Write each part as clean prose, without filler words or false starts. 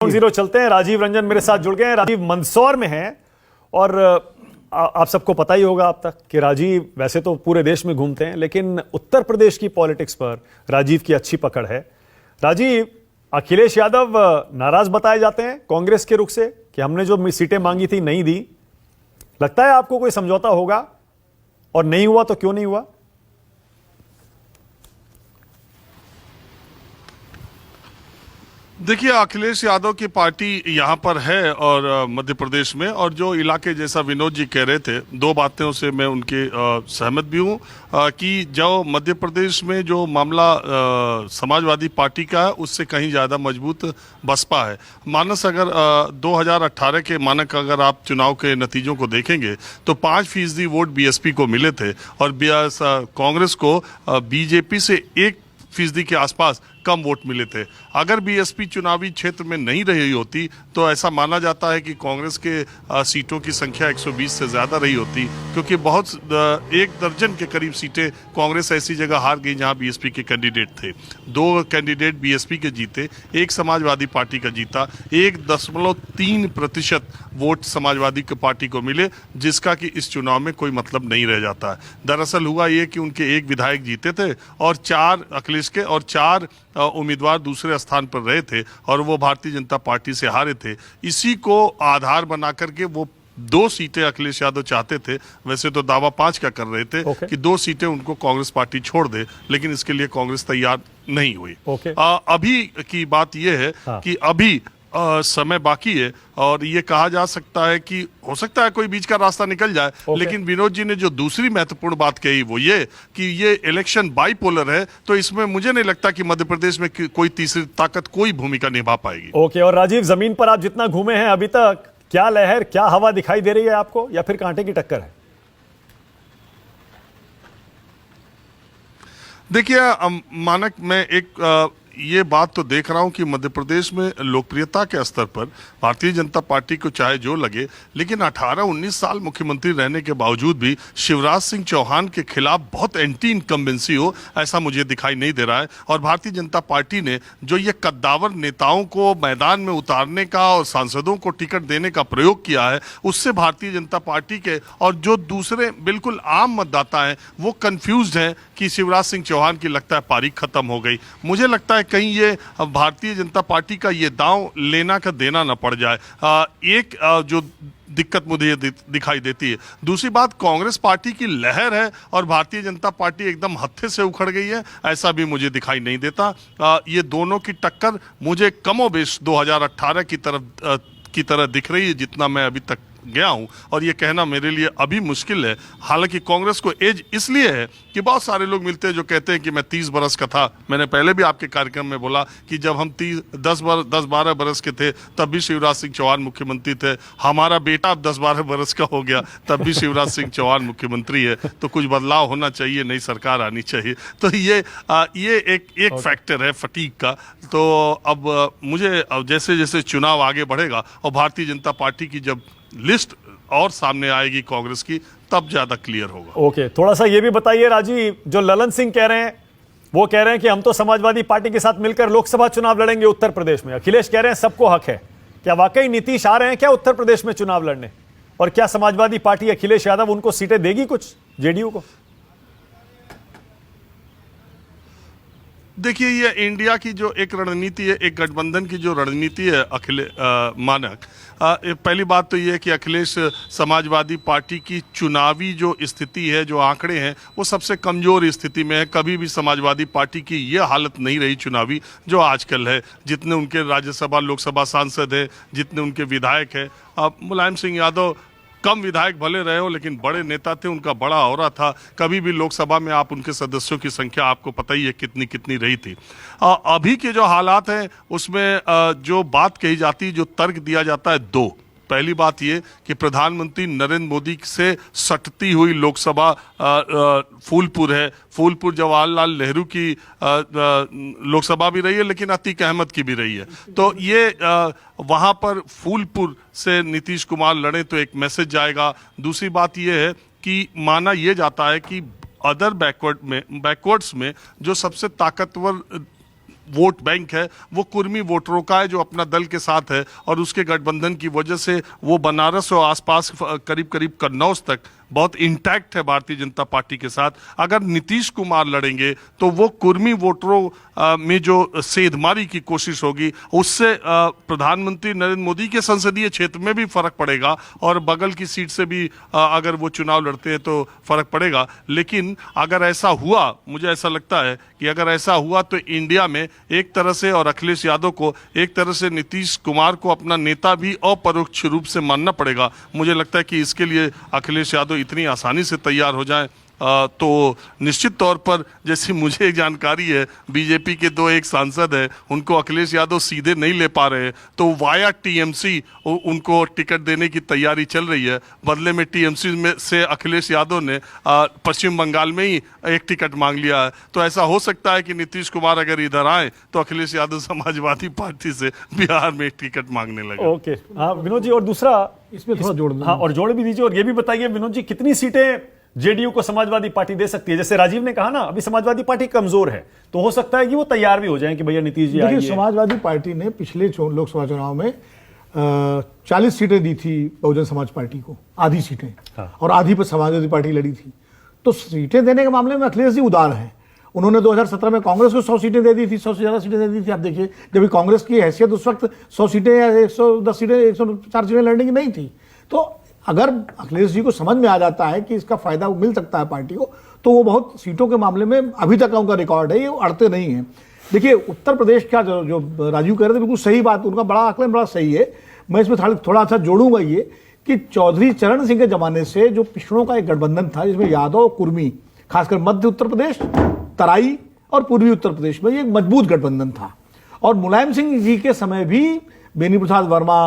Zero चलते हैं। राजीव रंजन मेरे साथ जुड़ गए हैं। राजीव मंदसौर में हैं और आप सबको पता ही होगा अब तक कि राजीव वैसे तो पूरे देश में घूमते हैं, लेकिन उत्तर प्रदेश की पॉलिटिक्स पर राजीव की अच्छी पकड़ है। राजीव, अखिलेश यादव नाराज बताए जाते हैं कांग्रेस के रुख से कि हमने जो सीटें मांगी थी नहीं दी। लगता है आपको कोई समझौता होगा, और नहीं हुआ तो क्यों नहीं हुआ? देखिए, अखिलेश यादव की पार्टी यहाँ पर है और मध्य प्रदेश में, और जो इलाके जैसा विनोद जी कह रहे थे, दो बातों से मैं उनके सहमत भी हूँ कि जो मध्य प्रदेश में जो मामला समाजवादी पार्टी का है उससे कहीं ज़्यादा मजबूत बसपा है। मानस अगर 2018 के मानक अगर आप चुनाव के नतीजों को देखेंगे तो 5% वोट बीएसपी को मिले थे और कांग्रेस को बीजेपी से 1% के आसपास कम वोट मिले थे। अगर बीएसपी चुनावी क्षेत्र में नहीं रही होती तो ऐसा माना जाता है कि कांग्रेस के सीटों की संख्या 120 से ज्यादा रही होती, क्योंकि बहुत 1 दर्जन के करीब सीटें कांग्रेस ऐसी जगह हार गई जहां बीएसपी के कैंडिडेट थे। 2 कैंडिडेट बीएसपी के जीते, 1 समाजवादी पार्टी का जीता, 1.3% वोट समाजवादी पार्टी को मिले, जिसका कि इस चुनाव में कोई मतलब नहीं रह जाता है। दरअसल हुआ ये कि उनके 1 विधायक जीते थे और 4 अखिलेश के और 4 उम्मीदवार दूसरे स्थान पर रहे थे और वो भारतीय जनता पार्टी से हारे थे। इसी को आधार बना करके वो 2 सीटें अखिलेश यादव चाहते थे। वैसे तो दावा 5 का कर रहे थे कि 2 सीटें उनको कांग्रेस पार्टी छोड़ दे, लेकिन इसके लिए कांग्रेस तैयार नहीं हुई। अभी की बात यह है कि अभी समय बाकी है और ये कहा जा सकता है कि हो सकता है कोई बीच का रास्ता निकल जाए। लेकिन विनोद जी ने जो दूसरी महत्वपूर्ण बात कही वो ये कि ये इलेक्शन बाइपोलर है, तो इसमें मुझे नहीं लगता कि मध्य प्रदेश में कोई तीसरी ताकत कोई भूमिका निभा पाएगी। और राजीव, जमीन पर आप जितना घूमे हैं अभी तक, क्या लहर, क्या हवा दिखाई दे रही है आपको, या फिर कांटे की टक्कर है? देखिए, मानक मैं एक ये बात तो देख रहा हूं कि मध्य प्रदेश में लोकप्रियता के स्तर पर भारतीय जनता पार्टी को चाहे जो लगे, लेकिन 18-19 साल मुख्यमंत्री रहने के बावजूद भी शिवराज सिंह चौहान के खिलाफ बहुत एंटी इनकम्बेंसी हो, ऐसा मुझे दिखाई नहीं दे रहा है। और भारतीय जनता पार्टी ने जो ये कद्दावर नेताओं को मैदान में उतारने का और सांसदों को टिकट देने का प्रयोग किया है, उससे भारतीय जनता पार्टी के और जो दूसरे बिल्कुल आम मतदाता हैं वो कंफ्यूज्ड हैं कि शिवराज सिंह चौहान की लगता है पारी खत्म हो गई। मुझे लगता है कहीं ये भारतीय जनता पार्टी का ये दांव लेना का देना ना पड़ जाए। जो दिक्कत मुझे दिखाई देती है। दूसरी बात, कांग्रेस पार्टी की लहर है और भारतीय जनता पार्टी एकदम हत्थे से उखड़ गई है, ऐसा भी मुझे दिखाई नहीं देता। ये दोनों की टक्कर मुझे कमोबेश 2018 की तरह दिख रही है जितना मैं अभी तक गया हूं, और ये कहना मेरे लिए अभी मुश्किल है। हालांकि कांग्रेस को एज इसलिए है कि बहुत सारे लोग मिलते हैं जो कहते हैं कि मैं 30 बरस का था। मैंने पहले भी आपके कार्यक्रम में बोला कि जब हम 10-12 बरस के थे तब भी शिवराज सिंह चौहान मुख्यमंत्री थे। हमारा बेटा अब 10-12 बरस का हो गया, तब भी शिवराज सिंह चौहान मुख्यमंत्री है। तो कुछ बदलाव होना चाहिए, नई सरकार आनी चाहिए। तो ये एक फैक्टर है फटीग का। तो अब मुझे जैसे जैसे चुनाव आगे बढ़ेगा और भारतीय जनता पार्टी की जब लिस्ट और सामने आएगी कांग्रेस की, तब ज्यादा क्लियर होगा। थोड़ा सा ये भी बताइए राजीव, जो ललन सिंह कह रहे हैं, वो कह रहे हैं कि हम तो समाजवादी पार्टी के साथ मिलकर लोकसभा चुनाव लड़ेंगे उत्तर प्रदेश में। अखिलेश कह रहे हैं सबको हक है। क्या वाकई नीतीश आ रहे हैं क्या उत्तर प्रदेश में चुनाव लड़ने? और क्या समाजवादी पार्टी अखिलेश यादव उनको सीटें देगी कुछ, जेडीयू को? देखिए, ये इंडिया की जो एक रणनीति है, एक गठबंधन की जो रणनीति है मानक, पहली बात तो ये है कि अखिलेश समाजवादी पार्टी की चुनावी जो स्थिति है, जो आंकड़े हैं, वो सबसे कमजोर स्थिति में है। कभी भी समाजवादी पार्टी की ये हालत नहीं रही चुनावी जो आजकल है। जितने उनके राज्यसभा लोकसभा सांसद हैं, जितने उनके विधायक हैं, मुलायम सिंह यादव कम विधायक भले रहे हो लेकिन बड़े नेता थे, उनका बड़ा औरा था। कभी भी लोकसभा में आप उनके सदस्यों की संख्या आपको पता ही है कितनी कितनी रही थी। अभी के जो हालात हैं उसमें जो बात कही जाती है, जो तर्क दिया जाता है, 2। पहली बात ये कि प्रधानमंत्री नरेंद्र मोदी से सटती हुई लोकसभा फूलपुर है। फूलपुर जवाहरलाल नेहरू की लोकसभा भी रही है, लेकिन अतीक अहमद की भी रही है। तो ये वहां पर फूलपुर से नीतीश कुमार लड़े तो एक मैसेज जाएगा। दूसरी बात ये है कि माना यह जाता है कि अदर बैकवर्ड्स में जो सबसे ताकतवर वोट बैंक है वो कुर्मी वोटरों का है, जो अपना दल के साथ है, और उसके गठबंधन की वजह से वो बनारस और आसपास करीब करीब कन्नौज तक बहुत इंटैक्ट है भारतीय जनता पार्टी के साथ। अगर नीतीश कुमार लड़ेंगे तो वो कुर्मी वोटरों में जो सेंधमारी की कोशिश होगी, उससे प्रधानमंत्री नरेंद्र मोदी के संसदीय क्षेत्र में भी फर्क पड़ेगा, और बगल की सीट से भी अगर वो चुनाव लड़ते हैं तो फर्क पड़ेगा। लेकिन अगर ऐसा हुआ, मुझे ऐसा लगता है कि अगर ऐसा हुआ तो इंडिया में एक तरह से, और अखिलेश यादव को एक तरह से, नीतीश कुमार को अपना नेता भी अपरोक्ष रूप से मानना पड़ेगा। मुझे लगता है कि इसके लिए अखिलेश यादव इतनी आसानी से तैयार हो जाएं तो निश्चित तौर पर, जैसी मुझे एक जानकारी है, बीजेपी के दो एक सांसद हैं, उनको अखिलेश यादव सीधे नहीं ले पा रहे हैं, तो वाया टीएमसी उनको टिकट देने की तैयारी चल रही है। बदले में टीएमसी में से अखिलेश यादव ने पश्चिम बंगाल में ही एक टिकट मांग लिया है। तो ऐसा हो सकता है कि नीतीश कुमार अगर इधर आए तो अखिलेश यादव समाजवादी पार्टी से बिहार में एक टिकट मांगने लगे। ओके, हाँ विनोद जी, और दूसरा इसमें थोड़ा जोड़ दूं। हाँ, और जोड़ भी दीजिए, और ये भी बताइए विनोद जी, कितनी सीटें जेडीयू को समाजवादी पार्टी दे सकती है? जैसे राजीव ने कहा ना, अभी समाजवादी पार्टी कमजोर है, तो हो सकता है कि वो तैयार भी हो जाएं कि भैया नीतीश जी देखिए, आइए। समाजवादी पार्टी ने पिछले लोकसभा चुनाव में 40 सीटें दी थी बहुजन समाज पार्टी को, आधी सीटें, और आधी पर समाजवादी पार्टी लड़ी थी। तो सीटें देने के मामले में अखिलेश जी उदार हैं। उन्होंने 2017 में कांग्रेस को 100 सीटें दे दी थी, 100 से ज्यादा सीटें दे दी थी। आप देखिए, जब कांग्रेस की हैसियत उस वक्त 100 सीटें या 110 सीटें, 104 सीटें लड़ने की नहीं थी। तो अगर अखिलेश जी को समझ में आ जाता है कि इसका फायदा मिल सकता है पार्टी को, तो वो बहुत सीटों के मामले में, अभी तक का उनका रिकॉर्ड है, ये अड़ते नहीं है। देखिए, उत्तर प्रदेश का जो राजीव कह रहे थे, बिल्कुल सही बात, उनका बड़ा आकलन बड़ा सही है। मैं इसमें थोड़ा सा जोड़ूंगा ये कि चौधरी चरण सिंह के जमाने से जो पिछड़ों का एक गठबंधन था, जिसमें यादव और कुर्मी, खासकर मध्य उत्तर प्रदेश, तराई और पूर्वी उत्तर प्रदेश में, ये एक मजबूत गठबंधन था। और मुलायम सिंह जी के समय भी बेनी प्रसाद वर्मा,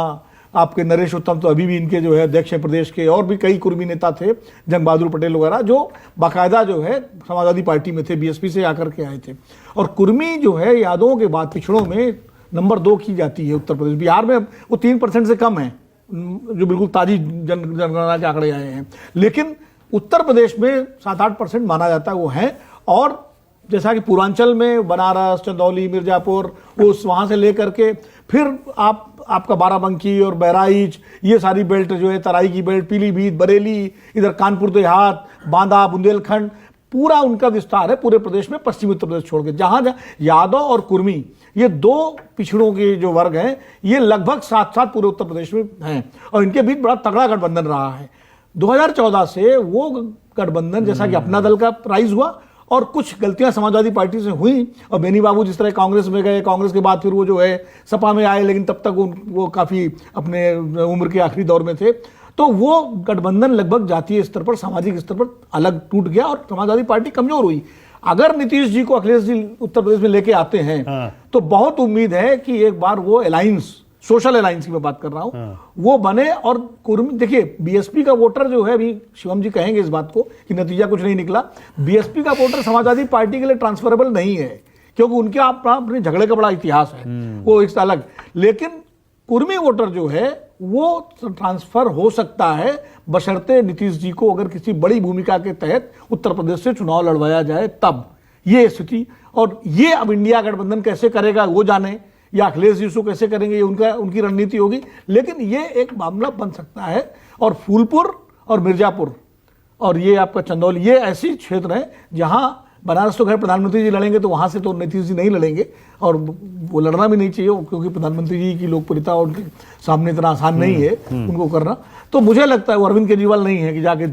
आपके नरेश उत्तम तो अभी भी इनके जो है अध्यक्ष हैं प्रदेश के, और भी कई कुर्मी नेता थे, जंग बहादुर पटेल वगैरह, जो बाकायदा जो है समाजवादी पार्टी में थे, बीएसपी से आकर के आए थे। और कुर्मी जो है यादवों के बाद पिछड़ों में नंबर 2 की जाती है उत्तर प्रदेश। बिहार में वो 3% से कम है, जो बिल्कुल ताजी जनगणना के आंकड़े आए हैं। लेकिन उत्तर प्रदेश में 7-8% माना जाता है वो है। और जैसा कि पूर्वांचल में बनारस, चंदौली, मिर्जापुर, उस वहां से लेकर के फिर आपका बाराबंकी और बहराइच, ये सारी बेल्ट जो है, तराई की बेल्ट, पीलीभीत, बरेली, इधर कानपुर देहात, बांदा, बुंदेलखंड, पूरा उनका विस्तार है पूरे प्रदेश में, पश्चिमी उत्तर प्रदेश छोड़ के। जहां यादव और कुर्मी, ये 2 पिछड़ों के जो वर्ग हैं, ये लगभग साथ पूरे उत्तर प्रदेश में हैं, और इनके बीच बड़ा तगड़ा गठबंधन रहा है। 2014 से वो गठबंधन, जैसा कि अपना दल का राइज हुआ, और कुछ गलतियां समाजवादी पार्टी से हुई, और बेनी बाबू जिस तरह कांग्रेस में गए, कांग्रेस के बाद फिर वो जो है सपा में आए, लेकिन तब तक वो काफी अपने उम्र के आखिरी दौर में थे। तो वो गठबंधन लगभग जातीय स्तर पर, सामाजिक स्तर पर अलग टूट गया, और समाजवादी पार्टी कमजोर हुई। अगर नीतीश जी को अखिलेश जी उत्तर प्रदेश में लेके आते हैं, तो बहुत उम्मीद है कि एक बार वो अलायंस, सोशल अलायंस की मैं बात कर रहा हूं, वो बने। और कुर्मी, देखिए बीएसपी का वोटर जो है, अभी शिवम जी कहेंगे इस बात को कि नतीजा कुछ नहीं निकला, बीएसपी का वोटर समाजवादी पार्टी के लिए ट्रांसफरेबल नहीं है, क्योंकि उनके अपने झगड़े का बड़ा इतिहास है, वो एक अलग। लेकिन कुर्मी वोटर जो है वो ट्रांसफर हो सकता है, बशर्ते नीतीश जी को अगर किसी बड़ी भूमिका के तहत उत्तर प्रदेश से चुनाव लड़वाया जाए, तब ये स्थिति। और ये अब इंडिया गठबंधन कैसे करेगा वो जाने, या अखिलेश जी उसको कैसे करेंगे, ये उनकी रणनीति होगी। लेकिन ये एक मामला बन सकता है। और फूलपुर और मिर्जापुर और ये आपका चंदौली, ये ऐसी क्षेत्र है जहां बनारस तो खैर प्रधानमंत्री जी लड़ेंगे, तो वहां से तो नीतीश जी नहीं लड़ेंगे, और वो लड़ना भी नहीं चाहिए, क्योंकि प्रधानमंत्री जी की लोकप्रियता उनके सामने इतना आसान नहीं है उनको करना। तो मुझे लगता है वो अरविंद केजरीवाल नहीं है कि जाके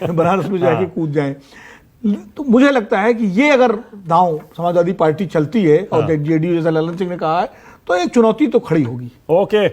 बनारस में जाके कूद जाए। तो मुझे लगता है कि ये अगर दांव समाजवादी पार्टी चलती है, और जेडीयू जैसा ललन सिंह ने कहा है, तो एक चुनौती तो खड़ी होगी। ओके।